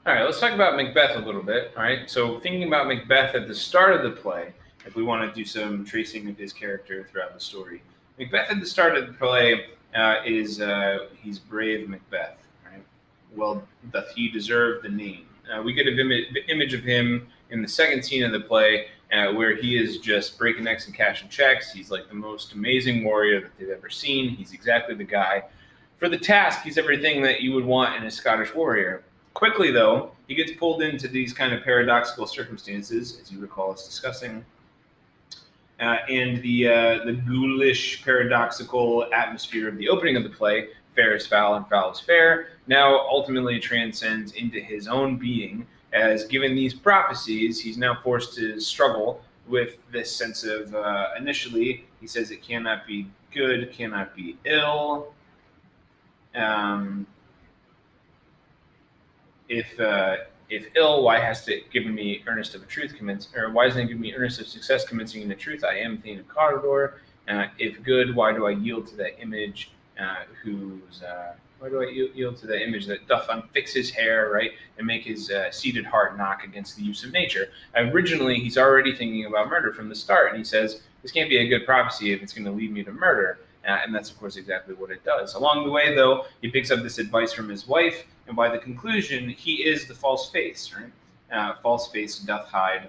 All right, let's talk about Macbeth a little bit. All right, so thinking about Macbeth at the start of the play, if we want to do some tracing of his character throughout the story, Macbeth at the start of the play is he's brave Macbeth. Right? Well, doth he deserve the name? We get the image of him in the second scene of the play, where he is just breaking necks and cashing checks. He's like the most amazing warrior that they've ever seen. He's exactly the guy for the task. He's everything that you would want in a Scottish warrior. Quickly, though, he gets pulled into these kind of paradoxical circumstances, as you recall us discussing, and the ghoulish, paradoxical atmosphere of the opening of the play, fair is foul and foul is fair, now ultimately transcends into his own being, as given these prophecies, he's now forced to struggle with this sense of, initially, he says it cannot be good, cannot be ill. Um, if ill, why has it given me earnest of a truth commence, or why isn't it giving me earnest of success commencing in the truth? I am Thane of Cawdor. If good, why do I yield to that image? Why do I yield to that image that doth unfix his hair, right, and make his seated heart knock against the use of nature? Originally, he's already thinking about murder from the start, and he says this can't be a good prophecy if it's going to lead me to murder. And that's, of course, exactly what it does. Along the way, though, he picks up this advice from his wife, and by the conclusion, he is the false face, right? False face doth hide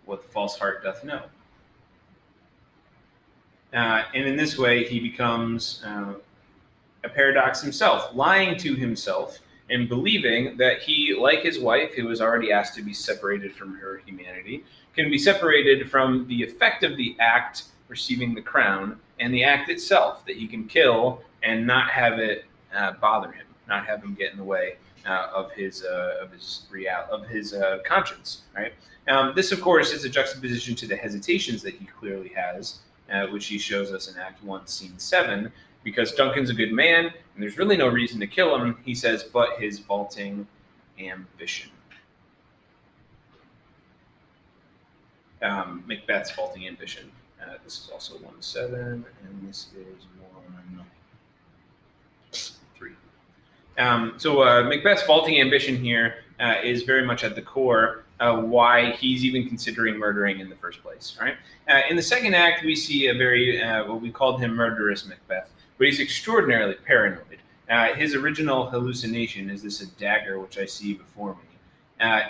what the false heart doth know. And in this way, he becomes a paradox himself, lying to himself and believing that he, like his wife, who was already asked to be separated from her humanity, can be separated from the effect of the act receiving the crown and the act itself, that he can kill and not have it bother him, not have him get in the way of his conscience. Right. This, of course, is a juxtaposition to the hesitations that he clearly has, which he shows us in Act 1, Scene 7. Because Duncan's a good man, and there's really no reason to kill him, he says, but his vaulting ambition. Macbeth's vaulting ambition. This is also 1-7, and this is 1-3. So Macbeth's vaulting ambition here is very much at the core why he's even considering murdering in the first place. Right? In the second act, we see a very, what we called him murderous Macbeth, but he's extraordinarily paranoid. His original hallucination is this dagger, which I see before me,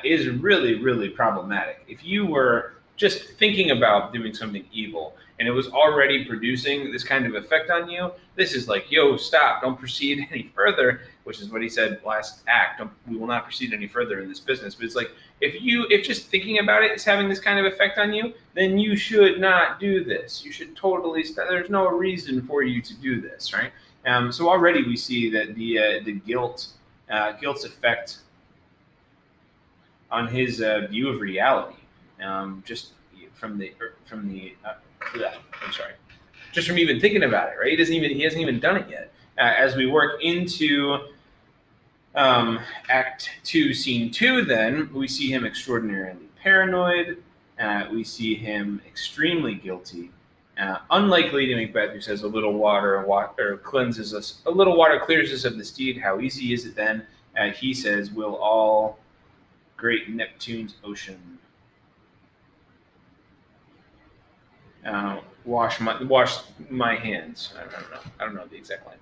is really, really problematic. If you were just thinking about doing something evil and it was already producing this kind of effect on you, this is like, yo, stop, don't proceed any further, which is what he said last act. We will not proceed any further in this business. But it's like, if just thinking about it is having this kind of effect on you, then you should not do this. You should totally stop. There's no reason for you to do this, right? So already we see that the guilt's effect on his view of reality, just from just from even thinking about it, right? He hasn't even done it yet. As we work into Act 2, Scene 2, then we see him extraordinarily paranoid. We see him extremely guilty. Unlike Lady Macbeth, who says a little water cleanses us, a little water clears us of this deed. How easy is it then? He says, "Will all great Neptune's ocean wash my hands?" I don't know the exact line.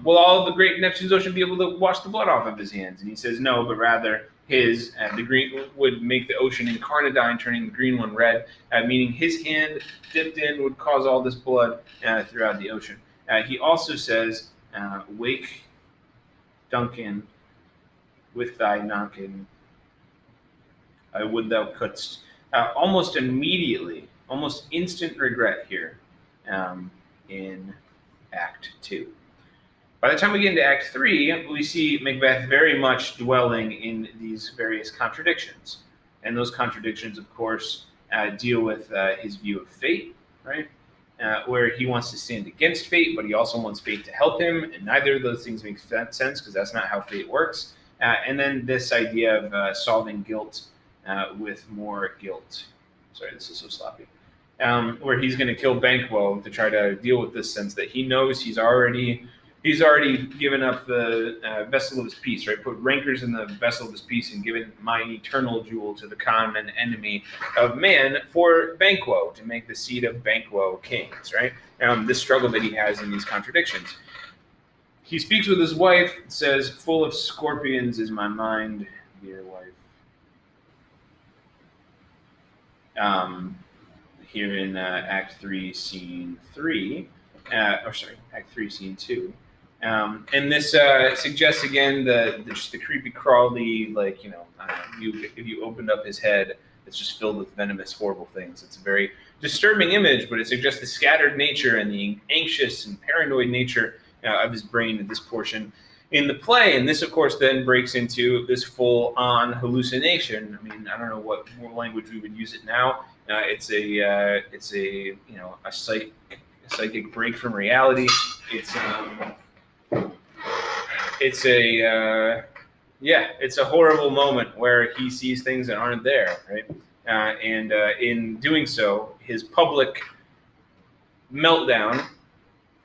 Will all the great Neptune's ocean be able to wash the blood off of his hands? And he says no, but rather his the green would make the ocean incarnadine, turning the green one red, meaning his hand dipped in would cause all this blood throughout the ocean. He also says, "Wake, Duncan, with thy knocking, I would thou couldst." Almost immediately, almost instant regret here in Act 2. By the time we get into Act 3, we see Macbeth very much dwelling in these various contradictions. And those contradictions, of course, deal with his view of fate, right? Where he wants to stand against fate, but he also wants fate to help him. And neither of those things make sense, because that's not how fate works. And then this idea of solving guilt with more guilt. Sorry, this is so sloppy. Where he's going to kill Banquo to try to deal with this sense that he knows he's already He's already given up the vessel of his peace, right? Put rancors in the vessel of his peace and given mine eternal jewel to the common enemy of man for Banquo, to make the seed of Banquo kings, right? This struggle that he has in these contradictions. He speaks with his wife, says, "Full of scorpions is my mind, dear wife." Here in Act 3, Scene 3, Act 3, Scene 2. And this suggests again just the creepy crawly, like, if you opened up his head, it's just filled with venomous, horrible things. It's a very disturbing image, but it suggests the scattered nature and the anxious and paranoid nature of his brain at this portion in the play. And this, of course, then breaks into this full-on hallucination. I mean, I don't know what more language we would use it now. It's a psychic break from reality. It's a horrible moment where he sees things that aren't there, right? And in doing so, his public meltdown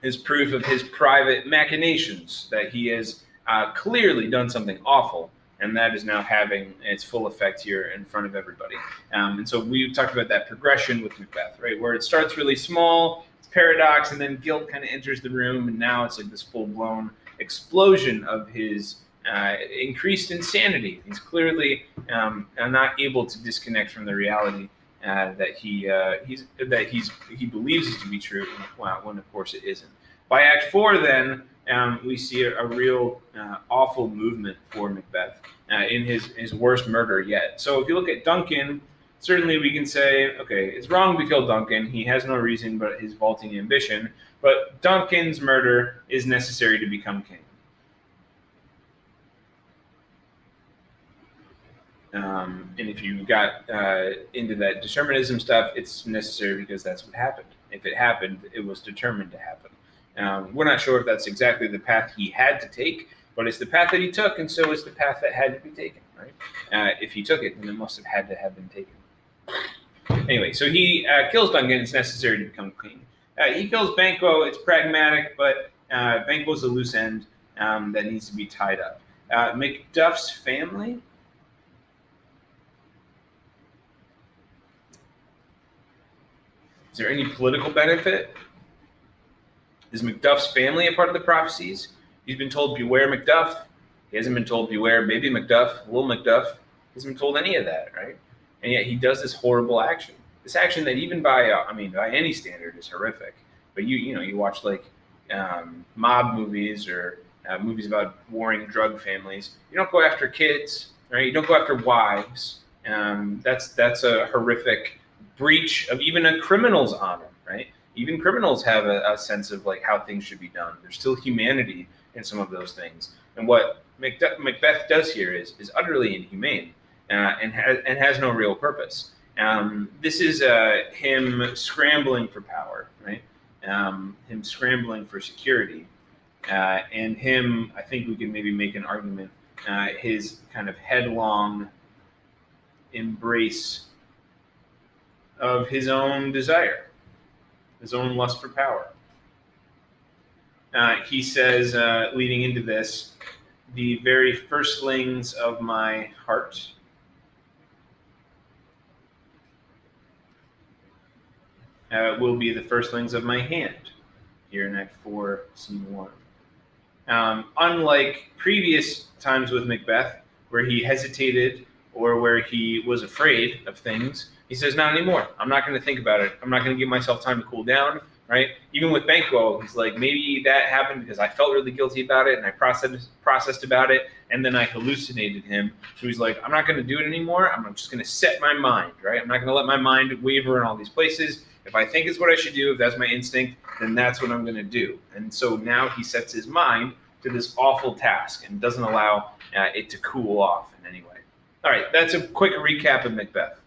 is proof of his private machinations, that he has clearly done something awful, and that is now having its full effect here in front of everybody. And so we talked about that progression with Macbeth, right, where it starts really small, it's paradox, and then guilt kind of enters the room, and now it's like this full-blown explosion of his increased insanity. He's clearly not able to disconnect from the reality that he believes is to be true, when of course it isn't. By Act 4, then, we see a real awful movement for Macbeth in his worst murder yet. So if you look at Duncan, certainly we can say, okay, it's wrong to kill Duncan. He has no reason but his vaulting ambition. But Duncan's murder is necessary to become king. And if you got into that determinism stuff, it's necessary because that's what happened. If it happened, it was determined to happen. We're not sure if that's exactly the path he had to take, but it's the path that he took, and so it's the path that had to be taken, right? If he took it, then it must have had to have been taken. Anyway, so he kills Duncan. It's necessary to become king. He kills Banquo. It's pragmatic, but Banquo's a loose end that needs to be tied up. Macduff's family. Is there any political benefit? Is Macduff's family a part of the prophecies? He's been told, beware Macduff. He hasn't been told, beware baby Macduff, little Macduff. He hasn't been told any of that, right? And yet he does this horrible action. This action that even by any standard is horrific. But you watch like mob movies or movies about warring drug families. You don't go after kids, right? You don't go after wives. That's a horrific breach of even a criminal's honor, right? Even criminals have a sense of like how things should be done. There's still humanity in some of those things. And what Macbeth does here is utterly inhumane and has no real purpose. This is him scrambling for power, right? Him scrambling for security, and him. I think we can maybe make an argument. His kind of headlong embrace of his own desire, his own lust for power. He says, leading into this, the very firstlings of my heart will be the firstlings of my hand, here in Act 4, Scene 1. Unlike previous times with Macbeth, where he hesitated or where he was afraid of things, he says, not anymore. I'm not going to think about it. I'm not going to give myself time to cool down, right? Even with Banquo, he's like, maybe that happened because I felt really guilty about it and I processed about it, and then I hallucinated him. So he's like, I'm not going to do it anymore. I'm just going to set my mind, right? I'm not going to let my mind waver in all these places. If I think it's what I should do, if that's my instinct, then that's what I'm going to do. And so now he sets his mind to this awful task and doesn't allow it to cool off in any way. All right, that's a quick recap of Macbeth.